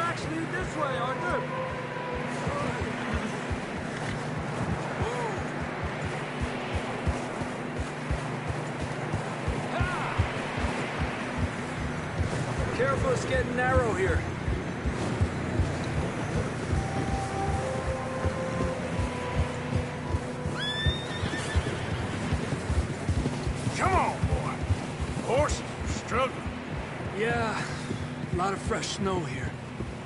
tracks lead this way, Arthur. Careful, it's getting narrow here. Come on, boy. Horses are struggling. Yeah, a lot of fresh snow here.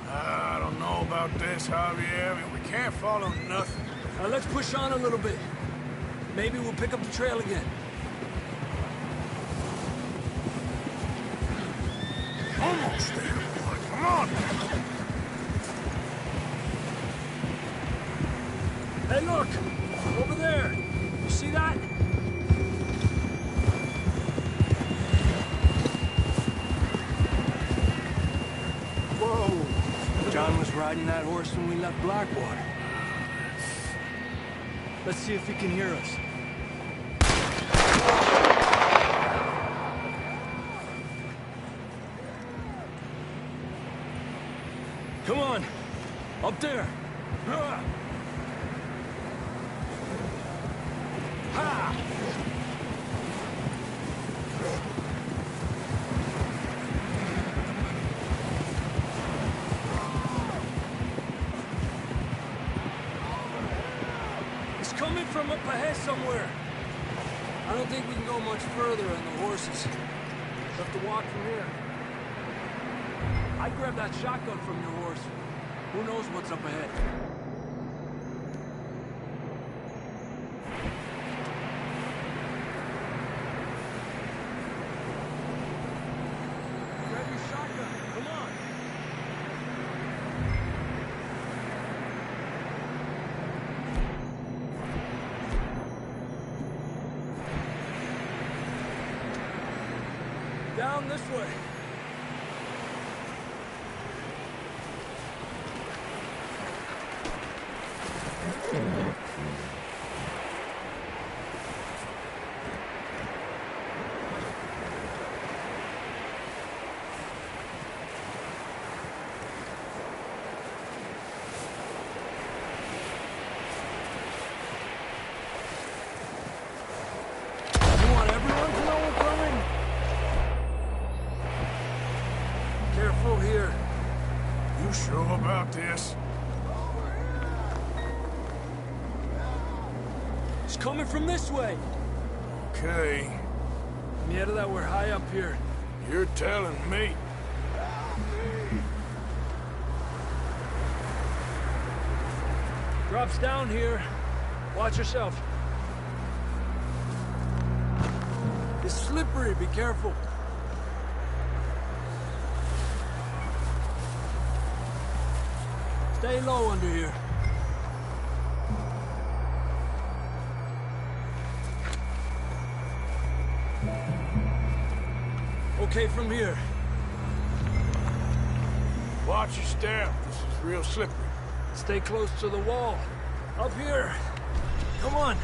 I don't know about this, Javier. I mean, we can't follow nothing. Let's push on a little bit. Maybe we'll pick up the trail again. Almost there, boy. Come on. Hey, look! Over there! You see that? Whoa! John was riding that horse when we left Blackwater. Let's see if he can hear us. Come on! Up there! Ha! It's coming from up ahead somewhere. I don't think we can go much further on the horses. We'll have to walk from here. I'd grab that shotgun from your horse. Who knows what's up ahead? Grab your shotgun. Come on. Down this way. Here. You sure about this? It's coming from this way. Okay. Yeah, that we're high up here. You're telling me. Drops down here. Watch yourself. It's slippery, be careful. Stay low under here. Okay from here. Watch your step. This is real slippery. Stay close to the wall. Up here. Come on.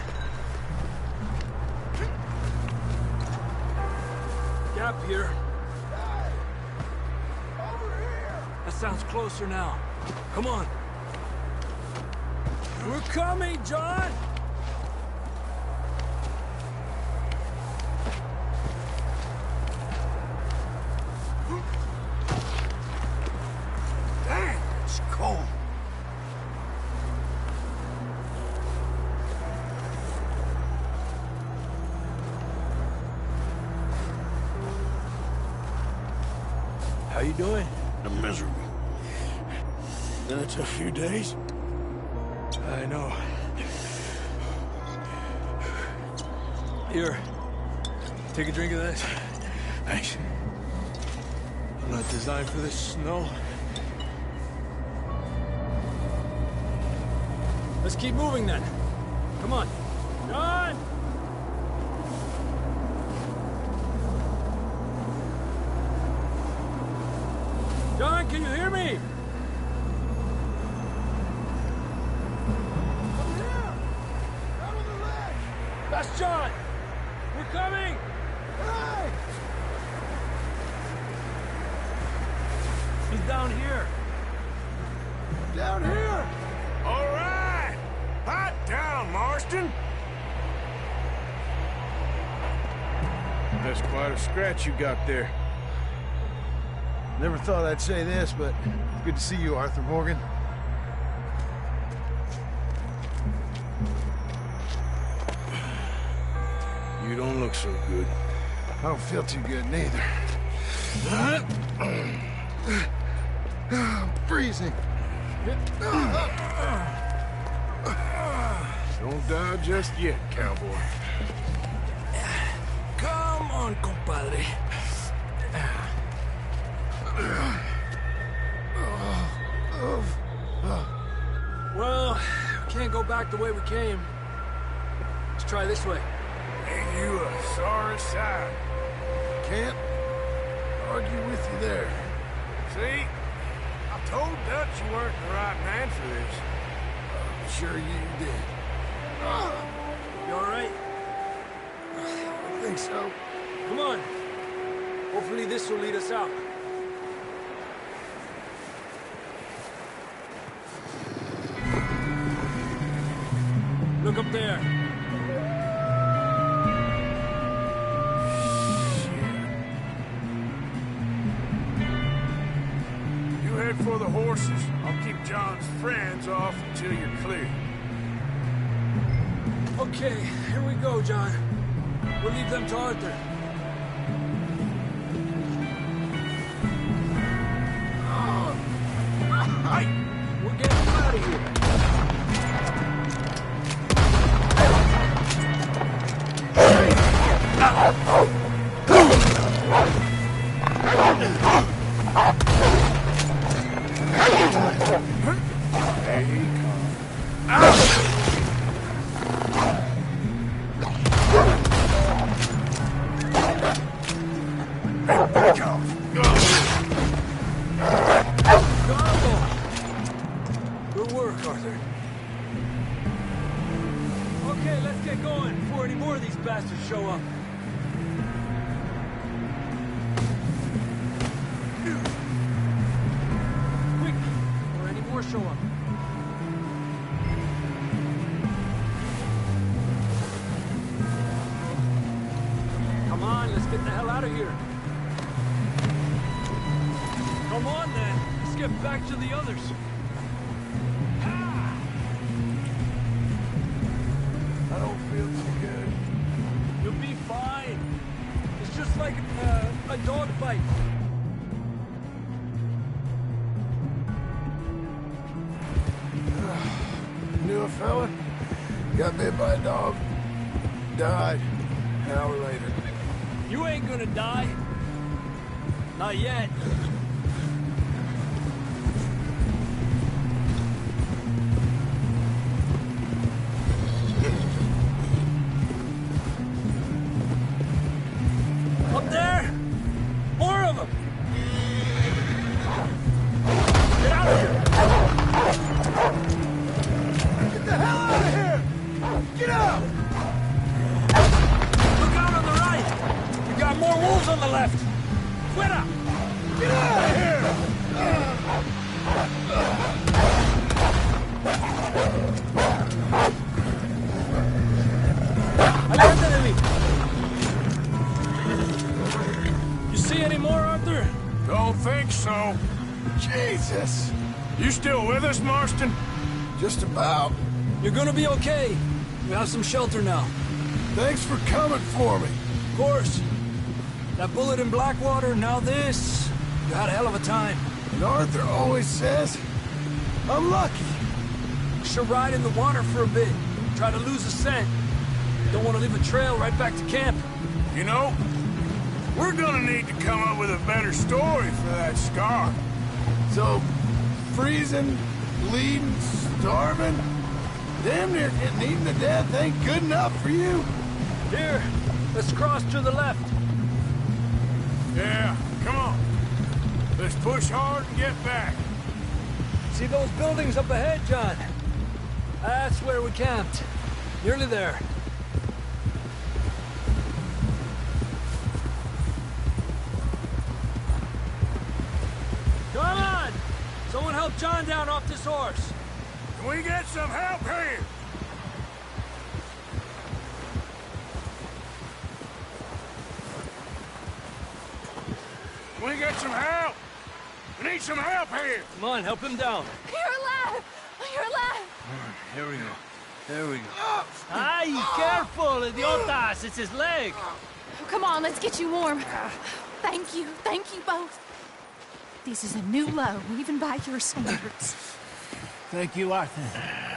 Gap here. That sounds closer now. Come on. We're coming, John! Dang, it's cold. How you doing? I'm miserable. Been a tough few days. I know. Here. Take a drink of this. Thanks. I'm not designed for this snow. Let's keep moving then. Come on. John! John, can you hear me? That's John! We're coming! Hey! He's down here. Down here! All right! Hot down, Marston! That's quite a scratch you got there. Never thought I'd say this, but it's good to see you, Arthur Morgan. You don't look so good. I don't feel too good, neither. I'm freezing. Don't die just yet, cowboy. Come on, compadre. Well, we can't go back the way we came. Let's try this way. Ain't you a sorry sight? Can't argue with you there. See? I told Dutch you weren't the right man for this. I'm sure you did. You all right? I think so. Come on. Hopefully this will lead us out. Look up there. You head for the horses. I'll keep John's friends off until you're clear. Okay, here we go, John. We'll leave them to Arthur. Hey! We're getting out of here. Good work, Arthur. Okay, let's get going before any more of these bastards show up. Quick, before any more show up. Come on, let's get the hell out of here. Come on, then. Let's get back to the others. I don't feel too good. You'll be fine. It's just like a dog fight. Knew a fella, got bit by a dog, died an hour later. You ain't gonna die. Not yet. Up there! More of them! Get out of here! Get the hell out of here! Get out! Look out on the right! You got more wolves on the left! Fuera! Get out of here! Alert enemy! You see any more, Arthur? Don't think so. Jesus! You still with us, Marston? Just about. You're gonna be okay. We have some shelter now. Thanks for coming for me. Of course. That bullet in Blackwater, now this. You had a hell of a time. And Arthur always says, I'm lucky. Should ride in the water for a bit. Try to lose the scent. Don't want to leave a trail right back to camp. You know, we're gonna need to come up with a better story for that scar. So, freezing, bleeding, starving, damn near getting eaten to death ain't good enough for you? Here, let's cross to the left. Yeah, come on. Let's push hard and get back. See those buildings up ahead, John? That's where we camped. Nearly there. Come on! Someone help John down off this horse. Can we get some help here? Can we get some help? We need some help here. Come on, help him down. You're alive! You're alive! Here we go. There we go. Ay, careful, idiotas! It's his leg. Oh, come on, let's get you warm. Thank you both. This is a new low, even by your standards. Thank you, Arthur.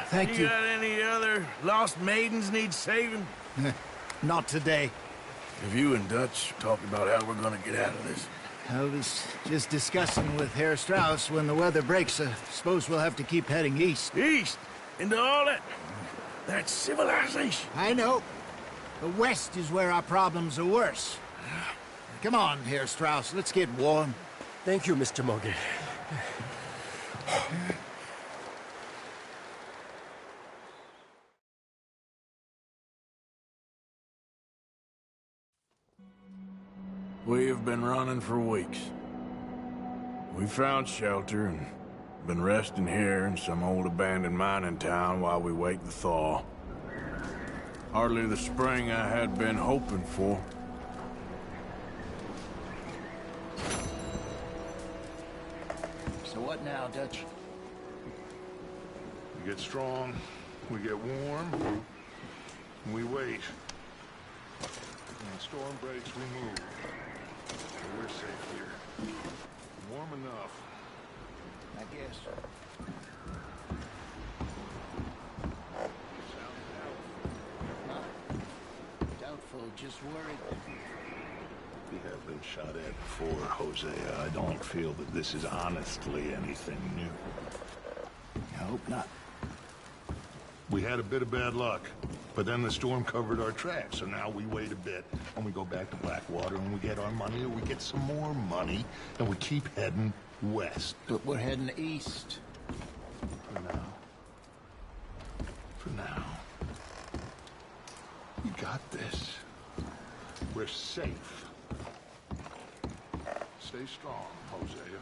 Thank you. Got any other lost maidens need saving? Not today. Have you and Dutch talked about how we're gonna get out of this? I was just discussing with Herr Strauss when the weather breaks. I suppose we'll have to keep heading east. East? Into all that civilization? I know. The west is where our problems are worse. Come on, Herr Strauss, let's get warm. Thank you, Mr. Morgan. We have been running for weeks. We found shelter and been resting here in some old abandoned mining town while we wait the thaw. Hardly the spring I had been hoping for. So what now, Dutch? We get strong, we get warm, and we wait. When the storm breaks, we move. We're safe here. Warm enough. I guess. Doubtful, just worried. We have been shot at before, Hosea. I don't feel that this is honestly anything new. I hope not. We had a bit of bad luck, but then the storm covered our tracks, so now we wait a bit, and we go back to Blackwater, and we get our money, or we get some more money, and we keep heading west. But we're heading east. For now. For now. We got this. We're safe. Stay strong, Hosea.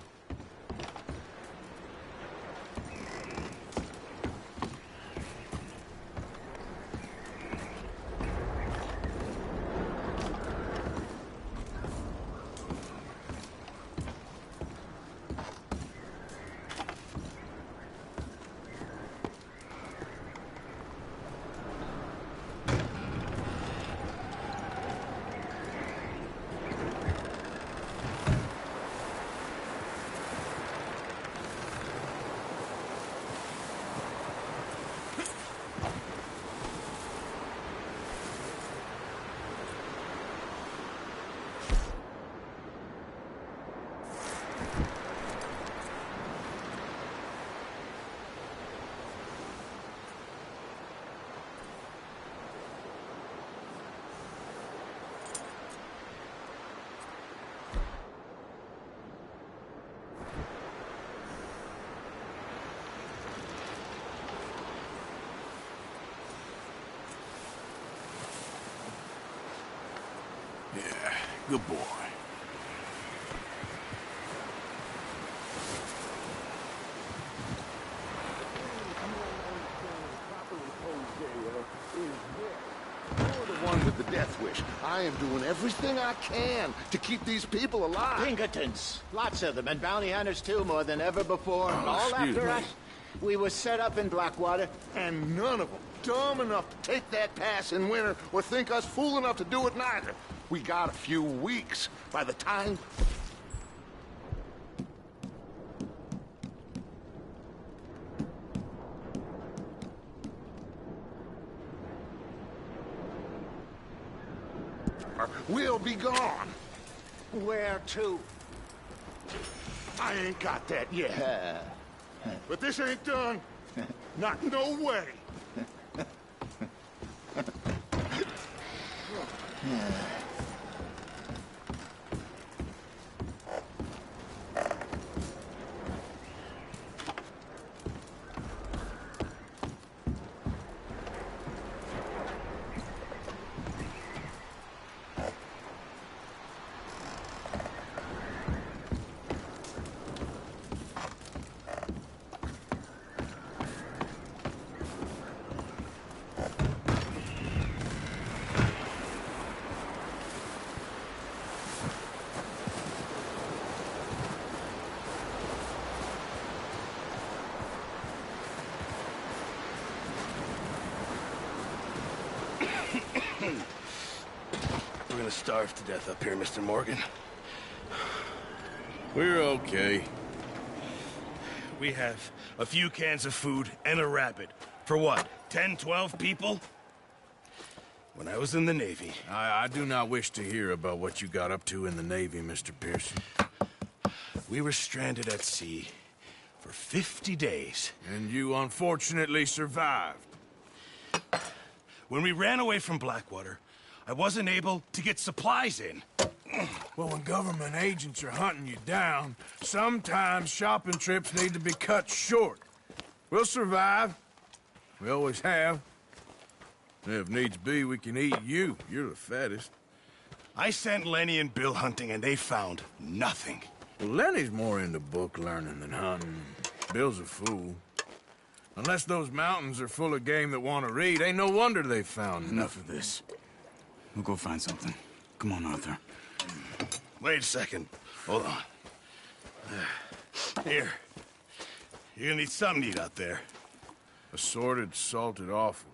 Yeah, good boy. You're the one with the death wish. I am doing everything I can to keep these people alive. Pinkertons. Lots of them, and bounty hunters too, more than ever before. All excuse after me. us. We were set up in Blackwater. And none of them dumb enough to take that pass in winter or think us fool enough to do it neither. We got a few weeks. By the time... we'll be gone. Where to? I ain't got that yet. But this ain't done. Not no way. starved to death up here, Mr. Morgan. We're okay. We have a few cans of food and a rabbit. For what, 10, 12 people? When I was in the Navy... I do not wish to hear about what you got up to in the Navy, Mr. Pearson. We were stranded at sea for 50 days. And you unfortunately survived. When we ran away from Blackwater, I wasn't able to get supplies in. Well, when government agents are hunting you down, sometimes shopping trips need to be cut short. We'll survive. We always have. If needs be, we can eat you. You're the fattest. I sent Lenny and Bill hunting, and they found nothing. Well, Lenny's more into book learning than hunting. Bill's a fool. Unless those mountains are full of game that want to read, ain't no wonder they found Enough of this. We'll go find something. Come on, Arthur. Wait a second. Hold on. Here. You're gonna need something to eat out there. Assorted, salted offal.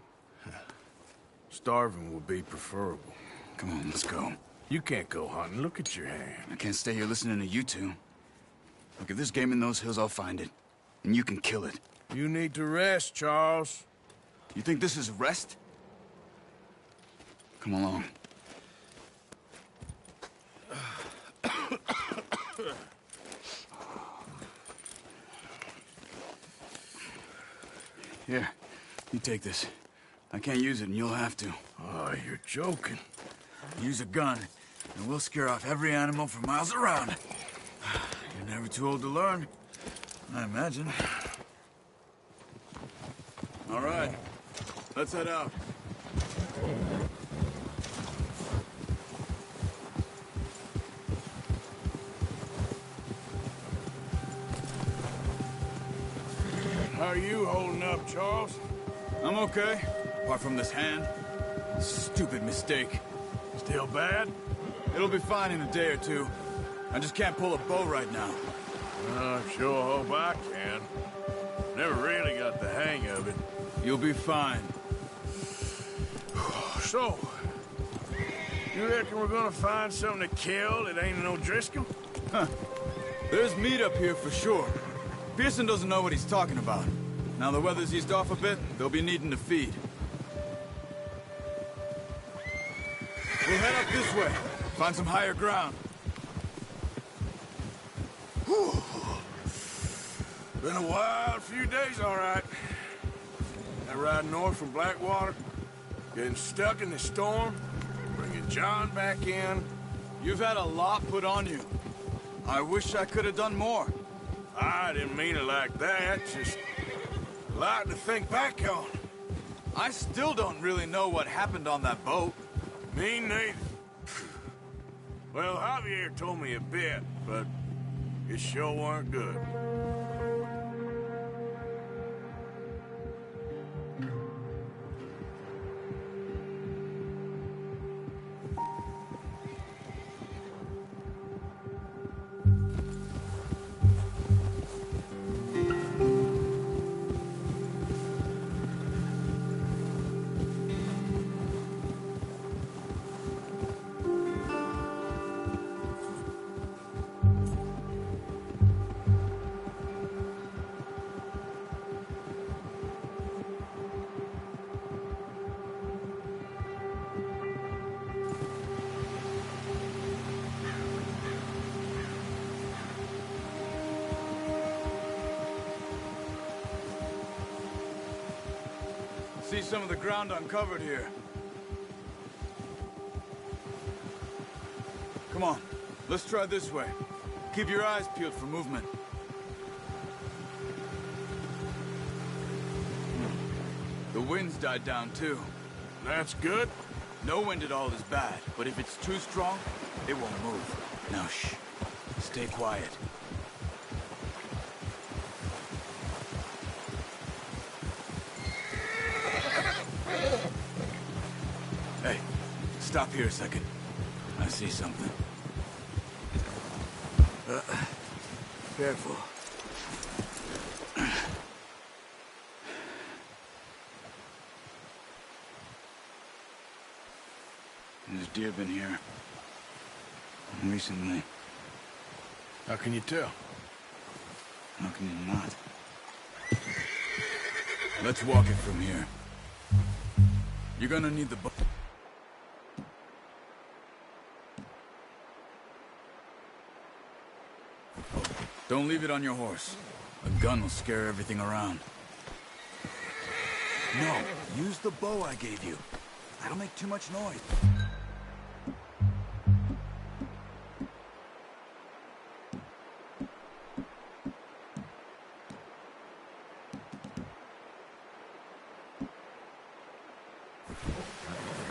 Starving will be preferable. Come on, let's go. You can't go hunting. Look at your hand. I can't stay here listening to you two. Look, if there's game in those hills, I'll find it. And you can kill it. You need to rest, Charles. You think this is rest? Come along. Here, you take this. I can't use it, and you'll have to. Oh, you're joking. Use a gun, and we'll scare off every animal for miles around. You're never too old to learn, I imagine. All right, let's head out. How are you holding up, Charles? I'm okay, apart from this hand. Stupid mistake. Still bad? It'll be fine in a day or two. I just can't pull a bow right now. I sure hope I can. Never really got the hang of it. You'll be fine. So, you reckon we're gonna find something to kill that ain't no Driscoll? Huh. There's meat up here for sure. Pearson doesn't know what he's talking about. Now the weather's eased off a bit, they'll be needing to feed. We'll head up this way. Find some higher ground. Whew. Been a wild few days, all right. That ride north from Blackwater, getting stuck in the storm, bringing John back in. You've had a lot put on you. I wish I could have done more. I didn't mean it like that, just a lot to think back on. I still don't really know what happened on that boat. Me neither. Well, Javier told me a bit, but it sure weren't good. See some of the ground uncovered here. Come on, let's try this way. Keep your eyes peeled for movement. The wind's died down too. That's good. No wind at all is bad, but if it's too strong, it won't move. Now shh, stay quiet. Hey, stop here a second. I see something. Careful. There's deer been here. recently. How can you tell? How can you not? Let's walk it from here. You're gonna need the bow. Don't leave it on your horse. A gun will scare everything around. No, use the bow I gave you. That'll make too much noise.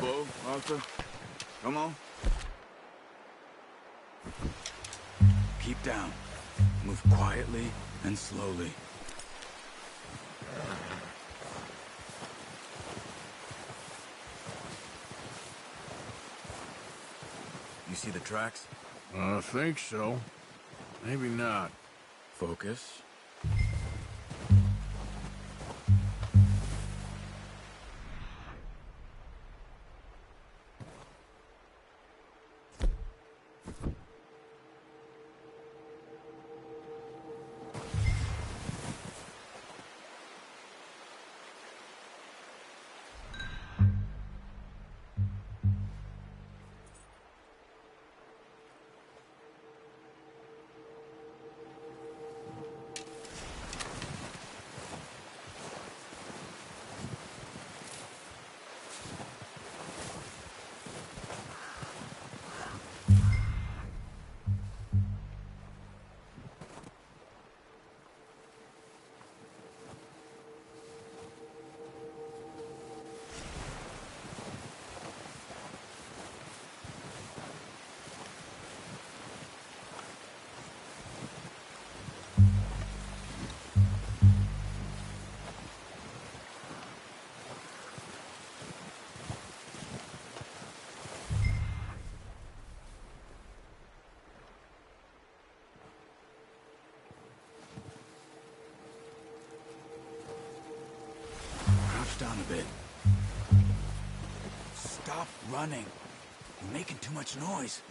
Bow, Arthur. Come on. Keep down. Move quietly and slowly. You see the tracks? I think so. Maybe not. Focus. Down a bit. Stop running. You're making too much noise.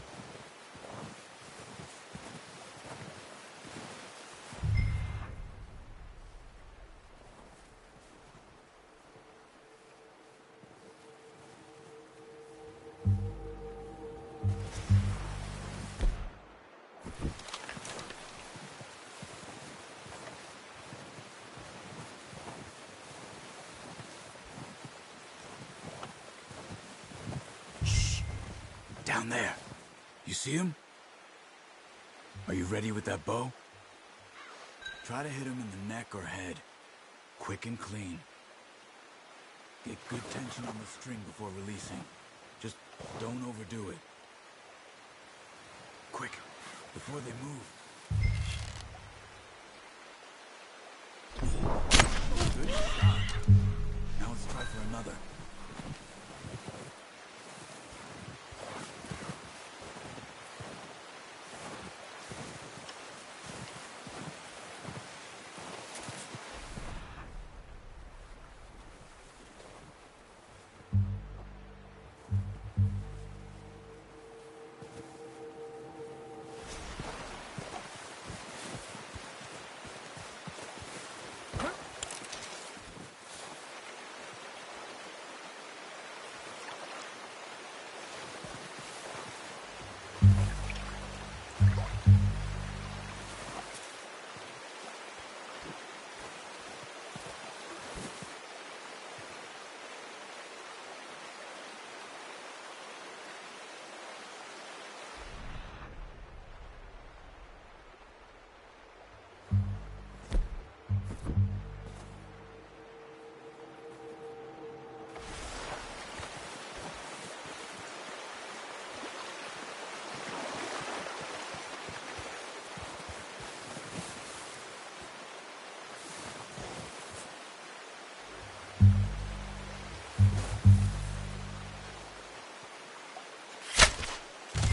Down there. You see him? Are you ready with that bow? Try to hit him in the neck or head. Quick and clean. Get good tension on the string before releasing. Just don't overdo it. Quick, before they move. Good shot. Now let's try for another.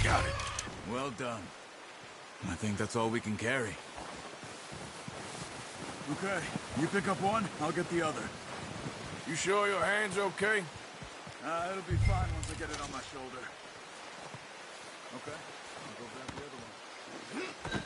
Got it. Well done. I think that's all we can carry. Okay, you pick up one, I'll get the other. You sure your hand's okay? It'll be fine once I get it on my shoulder. Okay, I'll grab the other one.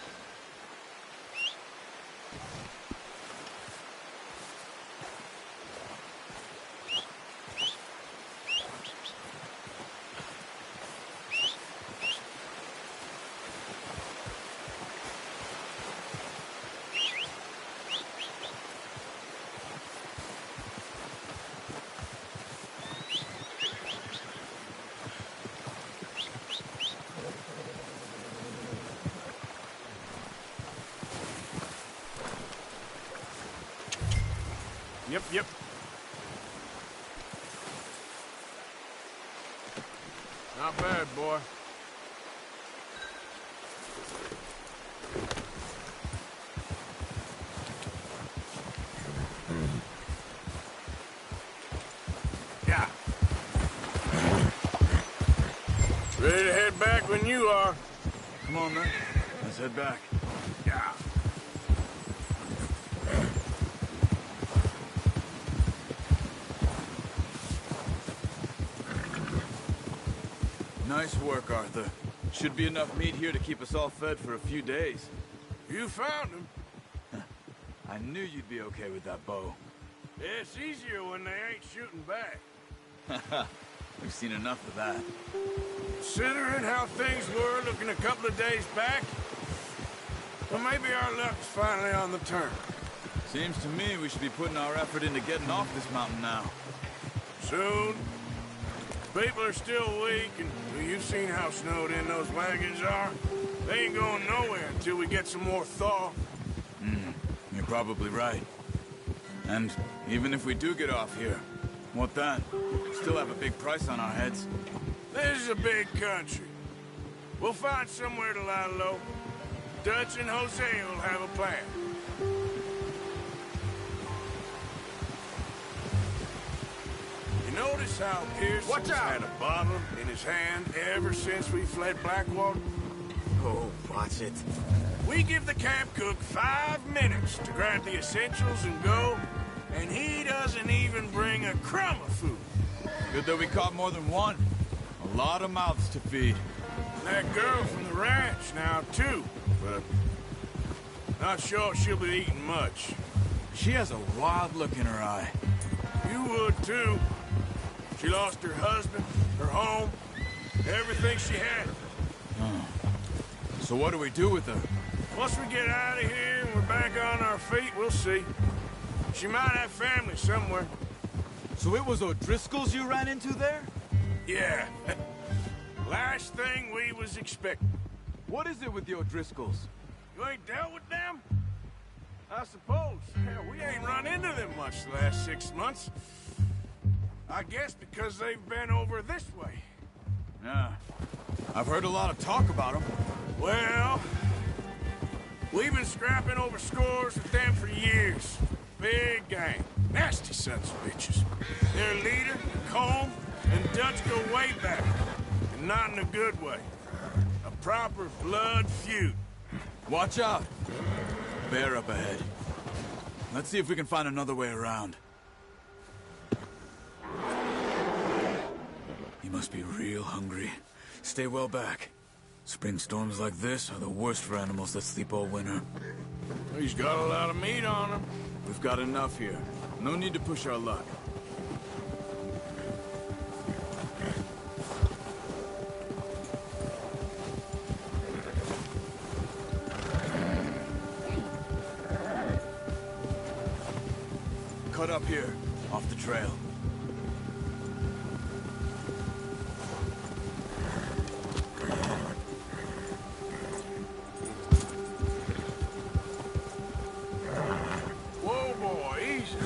Yep. Not bad, boy. Yeah. Ready to head back when you are. Come on, then. Let's head back. Yeah. Nice work, Arthur. Should be enough meat here to keep us all fed for a few days. You found him. I knew you'd be okay with that bow. It's easier when they ain't shooting back. We've seen enough of that. Considering how things were looking a couple of days back, well, maybe our luck's finally on the turn. Seems to me we should be putting our effort into getting off this mountain now. Soon. People are still weak, and well, you've seen how snowed in those wagons are. They ain't going nowhere until we get some more thaw. You're probably right. And even if we do get off here, what then? Still have a big price on our heads. This is a big country. We'll find somewhere to lie low. Dutch and Jose will have a plan. You notice how Pearson's had a bottle in his hand ever since we fled Blackwater? Oh, watch it. We give the camp cook 5 minutes to grab the essentials and go, and he doesn't even bring a crumb of food. Good that we caught more than one. A lot of mouths to feed. That girl from the ranch now, too, but not sure she'll be eating much. She has a wild look in her eye. You would, too. She lost her husband, her home, everything she had. So what do we do with her? Once we get out of here and we're back on our feet, we'll see. She might have family somewhere. So it was O'Driscoll's you ran into there? Yeah. Last thing we was expecting. What is it with the O'Driscolls? You ain't dealt with them? I suppose. Hell, we ain't run into them much the last 6 months. I guess because they've been over this way. Yeah. I've heard a lot of talk about them. Well, we've been scrapping over scores with them for years. Big gang. Nasty sons of bitches. Their leader, Colm, and Dutch go way back. And not in a good way. A proper blood feud. Watch out. Bear up ahead. Let's see if we can find another way around. He must be real hungry. Stay well back. Spring storms like this are the worst for animals that sleep all winter. He's got a lot of meat on him. We've got enough here. No need to push our luck. Cut up here, off the trail. Whoa, boy, easy.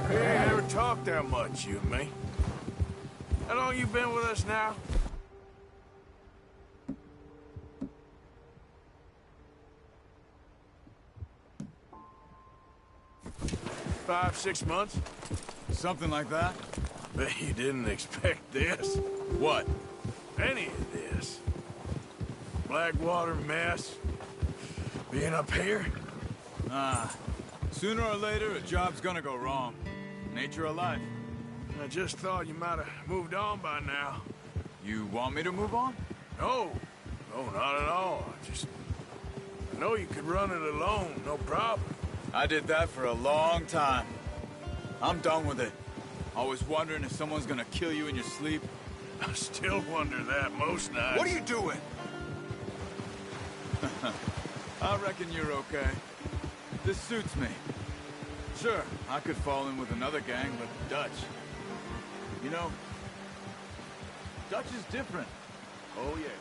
We ain't never talked that much, you and me. How long you been with us now? 5, 6 months? Something like that? Bet you didn't expect this. What? Any of this. Blackwater mess. Being up here. Sooner or later, a job's gonna go wrong. Nature of life. I just thought you might have moved on by now. You want me to move on? No. No, not at all. I know you could run it alone, no problem. I did that for a long time. I'm done with it. Always wondering if someone's gonna kill you in your sleep. I still wonder that most nights. What are you doing? I reckon you're okay. This suits me. Sure, I could fall in with another gang, but Dutch. You know, Dutch is different. Oh, yes.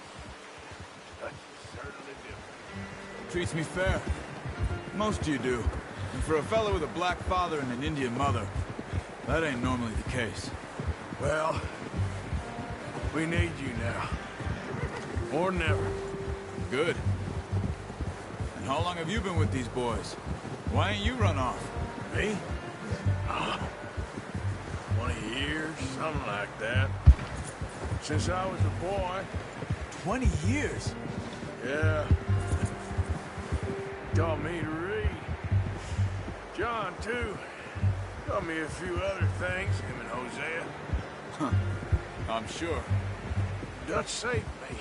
That's certainly different. Treats me fair. Most of you do. And for a fellow with a black father and an Indian mother, that ain't normally the case. Well, we need you now. More than ever. Good. And how long have you been with these boys? Why ain't you run off? Me? 20 years, something like that. Since I was a boy. 20 years? Yeah. Taught me to read. John, too. Taught me a few other things, him and Hosea. Huh. I'm sure. Dutch saved me.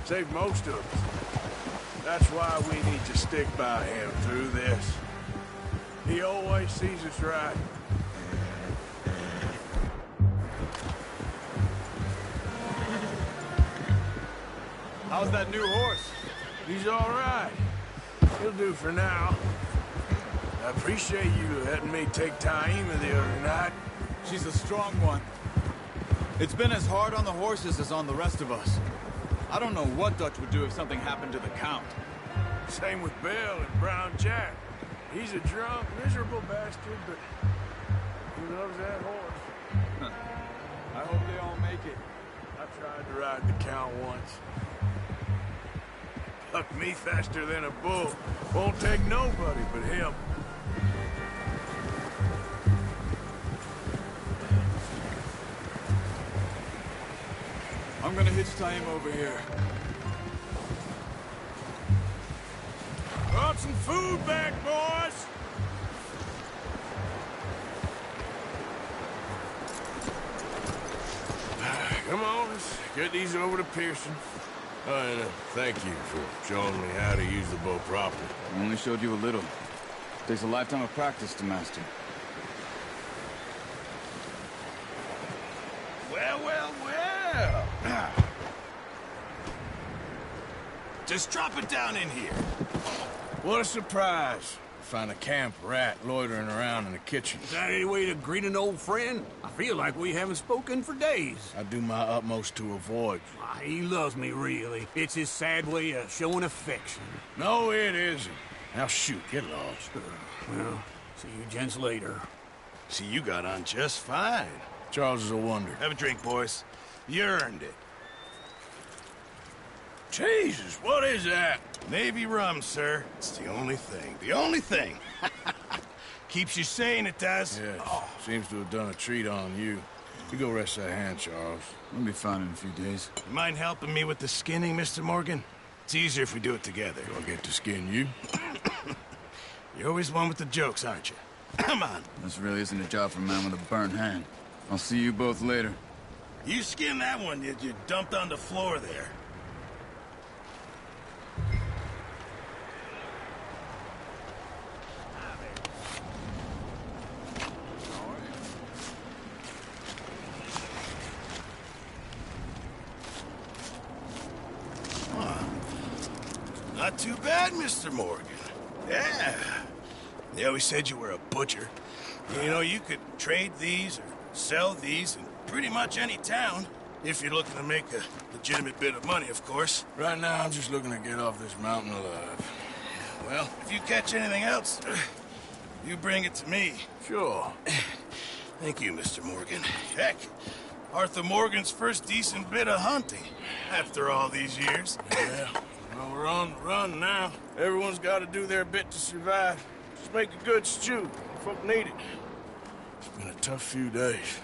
Saved most of us. That's why we need to stick by him through this. He always sees us right. How's that new horse? He's all right. He'll do for now. I appreciate you letting me take Taima the other night. She's a strong one. It's been as hard on the horses as on the rest of us. I don't know what Dutch would do if something happened to the Count. Same with Bill and Brown Jack. He's a drunk, miserable bastard, but he loves that horse. I hope they all make it. I tried to ride the Count once. Bucked me faster than a bull. Won't take nobody but him. I'm gonna hitch Taima over here. Brought some food back, boys! Come on, let's get these over to Pearson. And thank you for showing me how to use the bow properly. I only showed you a little. Takes a lifetime of practice to master. Well, well, well. Just drop it down in here. What a surprise. Find a camp rat loitering around in the kitchen. Is that any way to greet an old friend? I feel like we haven't spoken for days. I do my utmost to avoid you. He loves me, really. It's his sad way of showing affection. No, it isn't. Now shoot, get lost. Well, see you gents later. See, you got on just fine. Charles is a wonder. Have a drink, boys. You earned it. Jesus, what is that? Navy rum, sir. It's the only thing. The only thing. Keeps you sane, it does. Yes, seems to have done a treat on you. You go rest that hand, Charles. We'll be fine in a few days. You mind helping me with the skinning, Mr. Morgan? It's easier if we do it together. Do I get to skin you? You're always one with the jokes, aren't you? Come on. This really isn't a job for a man with a burnt hand. I'll see you both later. You skinned that one that you dumped on the floor there. Not too bad, Mr. Morgan. Yeah. They always said you were a butcher. You know, you could trade these or sell these in pretty much any town. If you're looking to make a legitimate bit of money, of course. Right now, I'm just looking to get off this mountain alive. Well, if you catch anything else, you bring it to me. Sure. Thank you, Mr. Morgan. Heck, Arthur Morgan's first decent bit of hunting after all these years. Yeah. Well, we're on the run now. Everyone's got to do their bit to survive. Just make a good stew. Folk need it. It's been a tough few days.